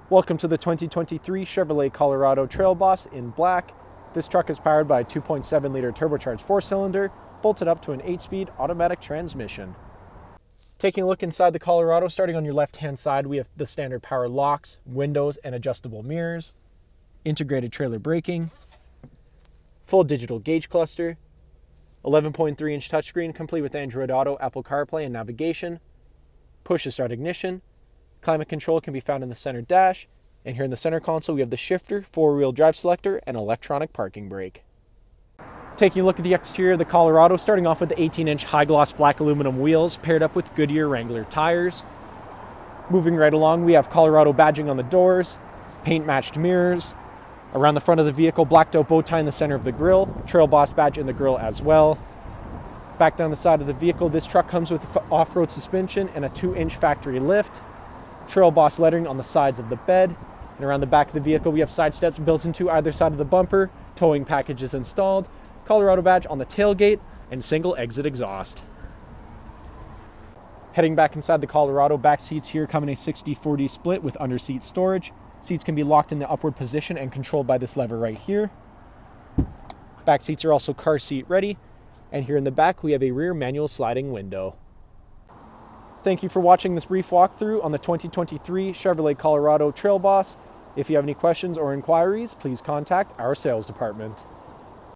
Welcome to the 2023 Chevrolet Colorado Trail Boss in black. This truck is powered by a 2.7 liter turbocharged 4-cylinder, bolted up to an 8-speed automatic transmission. Taking a look inside the Colorado, starting on your left-hand side, we have the standard power locks, windows, and adjustable mirrors, integrated trailer braking, full digital gauge cluster, 11.3-inch touchscreen complete with Android Auto, Apple CarPlay, and navigation, push-to-start ignition. Climate control can be found in the center dash, and here in the center console we have the shifter, 4-wheel drive selector, and electronic parking brake. Taking a look at the exterior of the Colorado, starting off with the 18-inch high-gloss black aluminum wheels paired up with Goodyear Wrangler tires. Moving right along, we have Colorado badging on the doors, paint-matched mirrors. Around the front of the vehicle, blacked-out bow tie in the center of the grille, Trail Boss badge in the grille as well. Back down the side of the vehicle, this truck comes with off-road suspension and a 2-inch factory lift. Trail Boss lettering on the sides of the bed. And around the back of the vehicle, we have side steps built into either side of the bumper, towing packages installed, Colorado badge on the tailgate, and single exit exhaust. Heading back inside the Colorado, back seats here come in a 60-40 split with under-seat storage. Seats can be locked in the upward position and controlled by this lever right here. Back seats are also car seat ready. And here in the back, we have a rear manual sliding window. Thank you for watching this brief walkthrough on the 2023 Chevrolet Colorado Trail Boss. If you have any questions or inquiries, please contact our sales department.